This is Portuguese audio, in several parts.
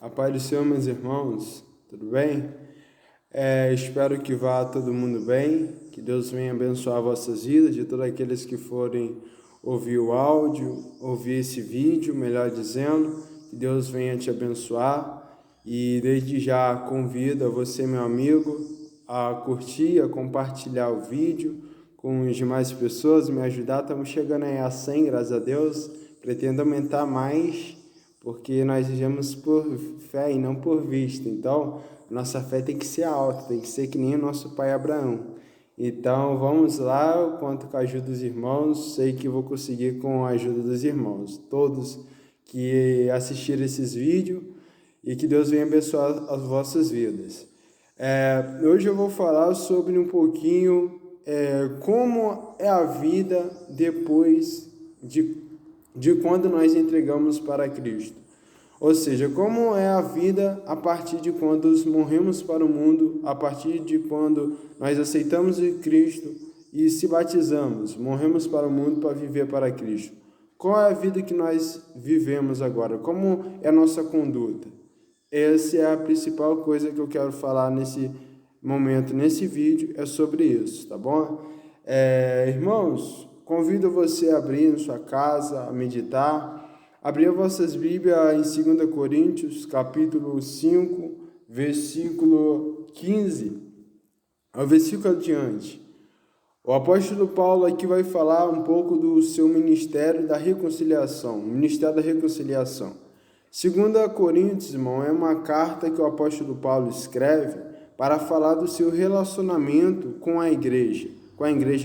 A paz do Senhor, meus irmãos, tudo bem? Espero que vá todo mundo bem, que Deus venha abençoar vossas vidas, de todos aqueles que forem ouvir o áudio, ouvir esse vídeo, melhor dizendo, que Deus venha te abençoar. E desde já convido a você, meu amigo, a curtir, a compartilhar o vídeo com as demais pessoas, me ajudar. Estamos chegando aí a 100, graças a Deus, pretendo aumentar mais, porque nós vivemos por fé e não por vista. Então, nossa fé tem que ser alta, tem que ser que nem o nosso pai Abraão. Então, vamos lá, eu conto com a ajuda dos irmãos, sei que vou conseguir com a ajuda dos irmãos, todos que assistiram esses vídeos, e que Deus venha abençoar as vossas vidas. Hoje eu vou falar sobre um pouquinho como é a vida depois de quando nós entregamos para Cristo. Ou seja, como é a vida a partir de quando morremos para o mundo, a partir de quando nós aceitamos Cristo e se batizamos, morremos para o mundo para viver para Cristo. Qual é a vida que nós vivemos agora? Como é a nossa conduta? Essa é a principal coisa que eu quero falar nesse momento, nesse vídeo, é sobre isso, tá bom? Irmãos, convido você a abrir na sua casa, a meditar, abrir as vossas Bíblias em 2 Coríntios, capítulo 5, versículo 15, ao versículo adiante. O apóstolo Paulo aqui vai falar um pouco do seu ministério da reconciliação, o ministério da reconciliação. 2 Coríntios, irmão, é uma carta que o apóstolo Paulo escreve para falar do seu relacionamento com a igreja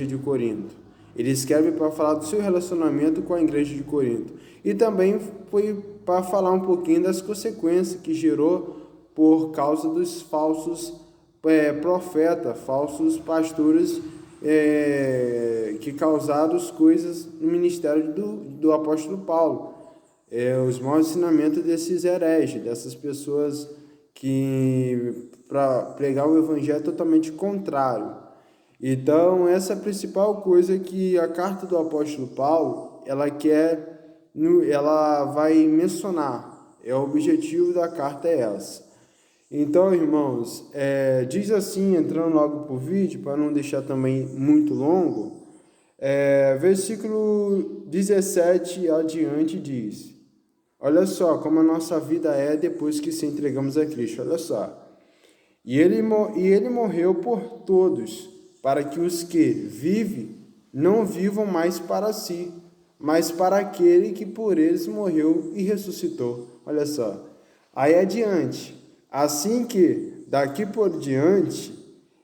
de Corinto. Ele escreve para falar do seu relacionamento com a igreja de Corinto. E também foi para falar um pouquinho das consequências que gerou por causa dos falsos profetas, falsos pastores que causaram as coisas no ministério do apóstolo Paulo. Os maus ensinamentos desses hereges, dessas pessoas que para pregar o evangelho totalmente contrário. Então, essa é a principal coisa que a carta do apóstolo Paulo, ela vai mencionar. O objetivo da carta é essa. Então, irmãos, diz assim, entrando logo para o vídeo, para não deixar também muito longo, versículo 17 adiante diz: olha só como a nossa vida é depois que se entregamos a Cristo, olha só. E ele morreu por todos, para que os que vivem não vivam mais para si, mas para aquele que por eles morreu e ressuscitou. Olha só. Aí adiante. Assim que, daqui por diante,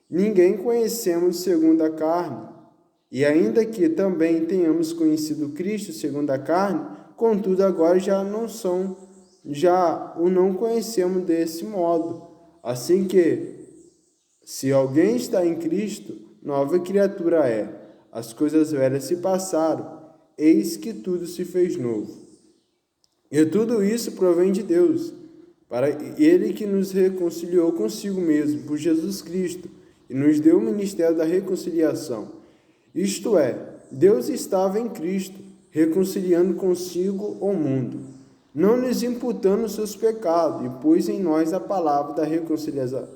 ninguém conhecemos segundo a carne. E ainda que também tenhamos conhecido Cristo segundo a carne, contudo agora já o não conhecemos desse modo. Assim que, se alguém está em Cristo, nova criatura é. As coisas velhas se passaram, eis que tudo se fez novo. E tudo isso provém de Deus, para Ele que nos reconciliou consigo mesmo, por Jesus Cristo, e nos deu o ministério da reconciliação. Isto é, Deus estava em Cristo, reconciliando consigo o mundo, não nos imputando seus pecados, e pôs em nós a palavra da reconciliação.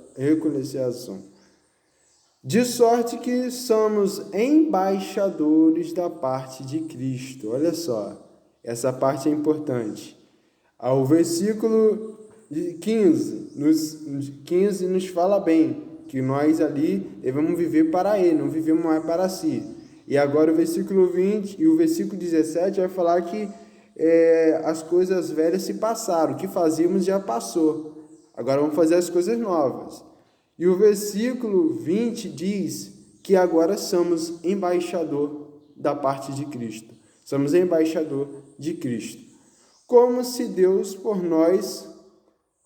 De sorte que somos embaixadores da parte de Cristo. Olha só, essa parte é importante. O versículo 15 nos fala bem que nós ali devemos viver para Ele, não vivemos mais para si. E agora o versículo 20 e o versículo 17 vai falar que as coisas velhas se passaram, o que fazíamos já passou. Agora vamos fazer as coisas novas. E o versículo 20 diz que agora somos embaixador da parte de Cristo. Somos embaixador de Cristo. Como se Deus por nós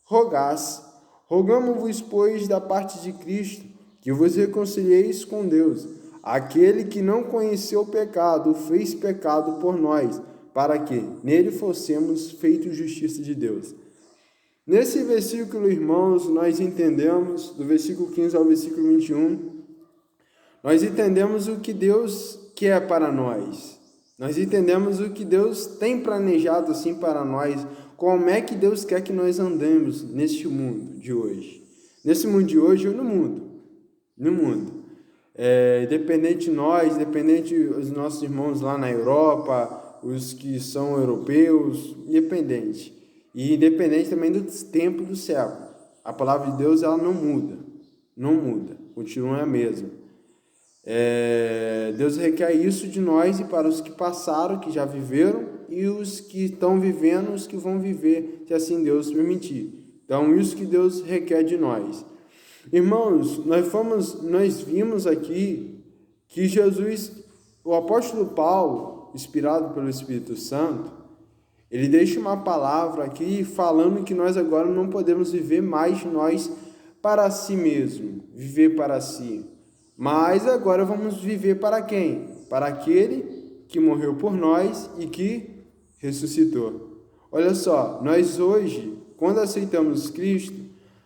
rogasse. Rogamos-vos, pois, da parte de Cristo, que vos reconcilieis com Deus. Aquele que não conheceu o pecado, o fez pecado por nós, para que nele fossemos feitos justiça de Deus. Nesse versículo, irmãos, nós entendemos, do versículo 15 ao versículo 21, nós entendemos o que Deus quer para nós. Nós entendemos o que Deus tem planejado assim para nós, como é que Deus quer que nós andemos neste mundo de hoje. Nesse mundo de hoje ou no mundo. No mundo. Independente de nós, independente dos nossos irmãos lá na Europa, os que são europeus, independente. E independente também do tempo do século. A palavra de Deus, ela não muda. Não muda. Continua a mesma. Deus requer isso de nós e para os que passaram, que já viveram, e os que estão vivendo, os que vão viver, se assim Deus permitir. Então, isso que Deus requer de nós. Irmãos, nós vimos aqui que Jesus, o apóstolo Paulo, inspirado pelo Espírito Santo, ele deixa uma palavra aqui falando que nós agora não podemos viver mais nós para si mesmo, viver para si. Mas agora vamos viver para quem? Para aquele que morreu por nós e que ressuscitou. Olha só, nós hoje, quando aceitamos Cristo,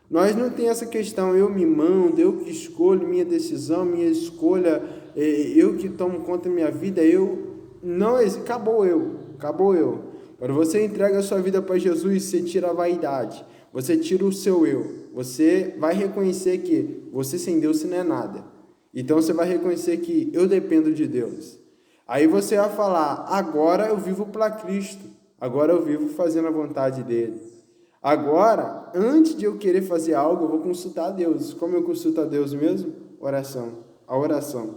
nós não tem essa questão, eu me mando, eu que escolho, minha decisão, minha escolha, eu que tomo conta da minha vida, não, acabou eu. Quando você entrega a sua vida para Jesus, você tira a vaidade, você tira o seu eu, você vai reconhecer que você sem Deus você não é nada. Então você vai reconhecer que eu dependo de Deus. Aí você vai falar, agora eu vivo para Cristo, agora eu vivo fazendo a vontade dele. Agora, antes de eu querer fazer algo, eu vou consultar a Deus. Como eu consulto a Deus mesmo? A oração.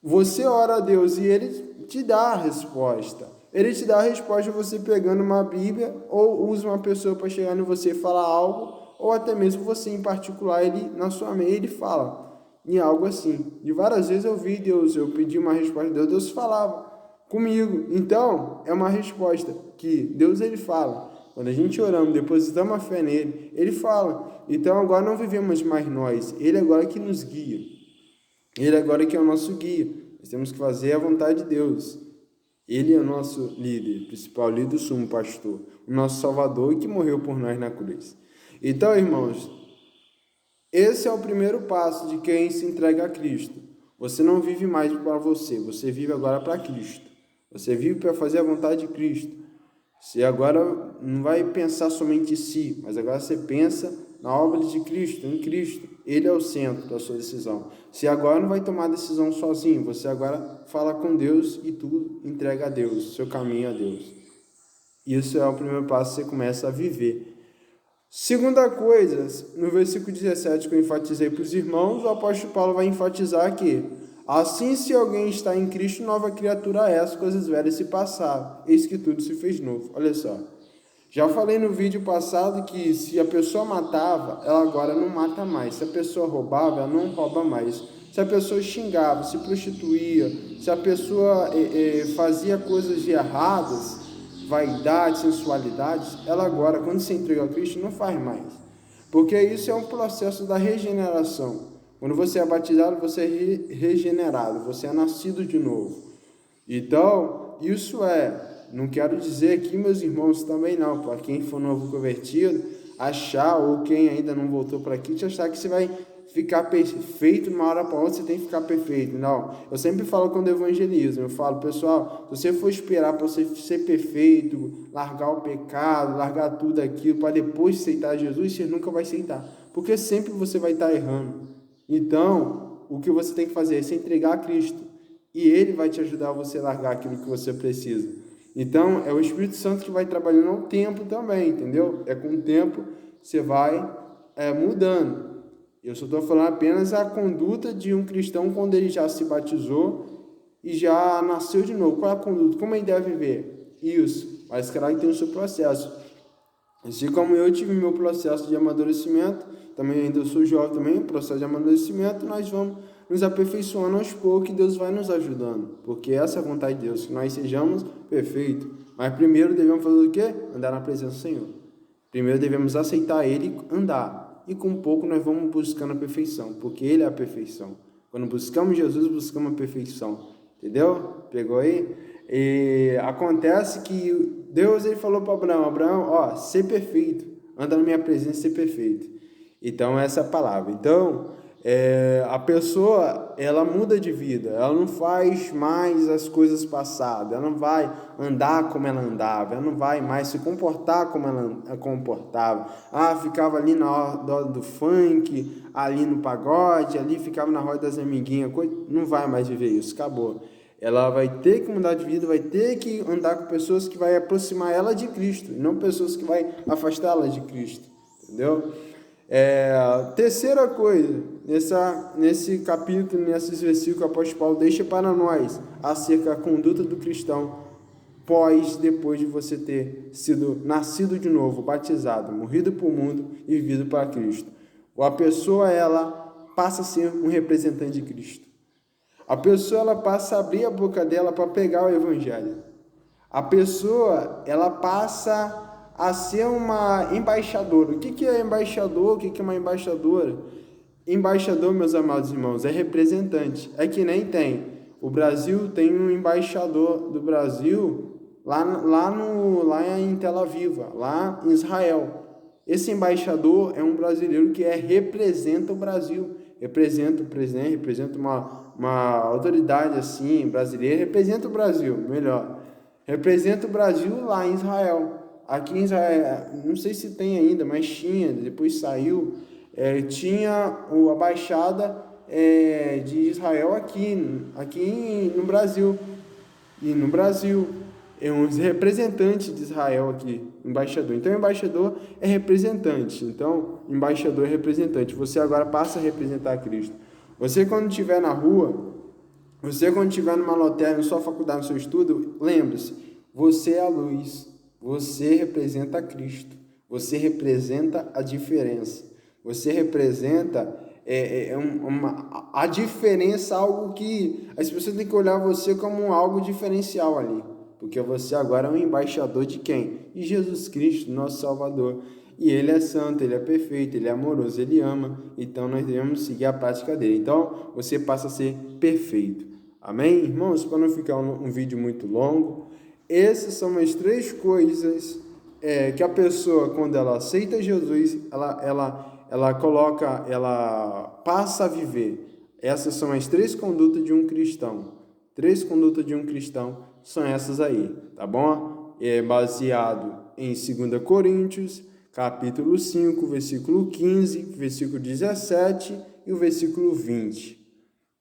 Você ora a Deus e Ele te dá a resposta. Ele te dá a resposta você pegando uma Bíblia ou usa uma pessoa para chegar em você e falar algo, ou até mesmo você em particular, ele na sua mente, ele fala em algo assim. De várias vezes eu vi Deus, eu pedi uma resposta de Deus, Deus falava comigo. Então, é uma resposta que Deus ele fala. Quando a gente oramos, depositamos a fé nele, ele fala. Então agora não vivemos mais nós, ele agora que nos guia. Ele agora que é o nosso guia. Nós temos que fazer a vontade de Deus. Ele é o nosso líder, principal líder, sumo pastor, o nosso salvador que morreu por nós na cruz. Então, irmãos, esse é o primeiro passo de quem se entrega a Cristo. Você não vive mais para você, você vive agora para Cristo. Você vive para fazer a vontade de Cristo. Você agora não vai pensar somente em si, mas agora você pensa na obra de Cristo, em Cristo. Ele é o centro da sua decisão. Você agora não vai tomar decisão sozinho, você agora fala com Deus e tudo entrega a Deus, seu caminho a Deus. Isso é o primeiro passo que você começa a viver. Segunda coisa, no versículo 17 que eu enfatizei para os irmãos, o apóstolo Paulo vai enfatizar que assim, se alguém está em Cristo, nova criatura é, as coisas velhas se passaram, eis que tudo se fez novo. Olha só, já falei no vídeo passado que se a pessoa matava, ela agora não mata mais. Se a pessoa roubava, ela não rouba mais. Se a pessoa xingava, se prostituía, se a pessoa fazia coisas de erradas, vaidade, sensualidade, ela agora, quando se entrega a Cristo, não faz mais. Porque isso é um processo da regeneração. Quando você é batizado, você é regenerado, você é nascido de novo. Então, isso não quero dizer aqui, meus irmãos, também não, para quem for novo convertido, achar, ou quem ainda não voltou para aqui, te achar que você vai ficar perfeito de uma hora para outra, você tem que ficar perfeito. Não, eu sempre falo quando eu evangelizo, eu falo, pessoal, se você for esperar para você ser perfeito, largar o pecado, largar tudo aquilo, para depois aceitar Jesus, você nunca vai aceitar, porque sempre você vai estar errando. Então, o que você tem que fazer é se entregar a Cristo, e Ele vai te ajudar a você largar aquilo que você precisa. Então, é o Espírito Santo que vai trabalhando ao tempo também, entendeu? Com o tempo, você vai mudando. Eu só estou falando apenas a conduta de um cristão quando ele já se batizou e já nasceu de novo. Qual é a conduta? Como ele deve viver? Isso. Mas cada um tem o seu processo. Assim como eu tive meu processo de amadurecimento, também ainda sou jovem também, processo de amadurecimento, nós vamos nos aperfeiçoando aos poucos e Deus vai nos ajudando. Porque essa é a vontade de Deus, que nós sejamos perfeitos. Mas primeiro devemos fazer o quê? Andar na presença do Senhor. Primeiro devemos aceitar Ele e andar. E com pouco nós vamos buscando a perfeição, porque Ele é a perfeição. Quando buscamos Jesus, buscamos a perfeição. Entendeu? Pegou aí? E acontece que Deus ele falou para Abraão, ser perfeito, anda na minha presença e ser perfeito. Então, essa é a palavra. Então, A pessoa, ela muda de vida, ela não faz mais as coisas passadas, ela não vai andar como ela andava, ela não vai mais se comportar como ela comportava. Ficava ali na hora do funk, ali no pagode, ali ficava na roda das amiguinhas, não vai mais viver isso, acabou. Ela vai ter que mudar de vida, vai ter que andar com pessoas que vai aproximar ela de Cristo, não pessoas que vai afastar ela de Cristo, entendeu? Terceira coisa, nesse capítulo, nesses versículos, o apóstolo Paulo deixa para nós acerca da conduta do cristão depois de você ter sido nascido de novo, batizado, morrido para o mundo e vivido para Cristo. A pessoa, ela passa a ser um representante de Cristo. A pessoa, ela passa a abrir a boca dela para pegar o evangelho. A pessoa, ela passa a ser uma embaixadora. O que é embaixador? O que é uma embaixadora? Embaixador, meus amados irmãos, é representante. É que nem tem. O Brasil tem um embaixador do Brasil lá em Tel Aviv, lá em Israel. Esse embaixador é um brasileiro que representa o Brasil. Representa o presidente, representa uma autoridade assim, brasileira, representa o Brasil, melhor. Representa o Brasil lá em Israel. Aqui em Israel, não sei se tem ainda, mas tinha, depois saiu, tinha a Baixada de Israel aqui no Brasil. E no Brasil, uns representantes de Israel aqui, embaixador. Então, embaixador é representante. Então, embaixador é representante. Você agora passa a representar Cristo. Você, quando estiver na rua, você, quando estiver numa lotérica, na sua faculdade, no seu estudo, lembre-se, você é a luz. Você representa Cristo, você representa a diferença, você representa a diferença, algo que as pessoas têm que olhar você como algo diferencial ali, porque você agora é um embaixador de quem? De Jesus Cristo, nosso Salvador. E Ele é santo, Ele é perfeito, Ele é amoroso, Ele ama, então nós devemos seguir a prática dele. Então você passa a ser perfeito. Amém? Irmãos, para não ficar um vídeo muito longo, essas são as três coisas que a pessoa, quando ela aceita Jesus, ela passa a viver. Essas são as três condutas de um cristão. Três condutas de um cristão são essas aí, tá bom? É baseado em 2 Coríntios, capítulo 5, versículo 15, versículo 17 e o versículo 20.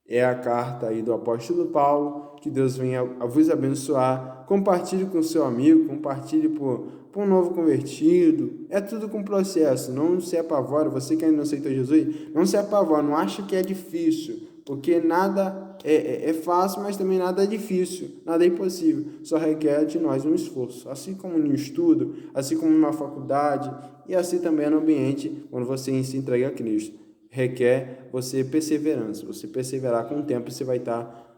É a carta aí do apóstolo Paulo. Que Deus venha a vos abençoar. Compartilhe com seu amigo, compartilhe por um novo convertido. É tudo com processo, não se apavora. Você que ainda não aceitou Jesus, não se apavora, não acha que é difícil, porque nada é fácil, mas também nada é difícil, nada é impossível. Só requer de nós um esforço, assim como no estudo, assim como numa faculdade e assim também no ambiente, quando você se entrega a Cristo. Requer você perseverança. Você perseverar, com o tempo você vai estar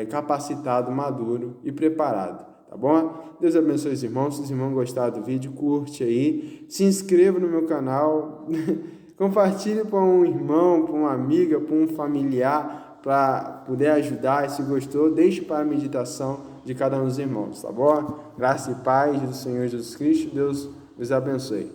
capacitado, maduro e preparado, tá bom? Deus abençoe os irmãos. Se os irmãos gostaram do vídeo, curte aí, se inscreva no meu canal, compartilhe para um irmão, para uma amiga, para um familiar, para poder ajudar. Se gostou, deixe para a meditação de cada um dos irmãos, tá bom? Graça e paz do Senhor Jesus Cristo. Deus os abençoe.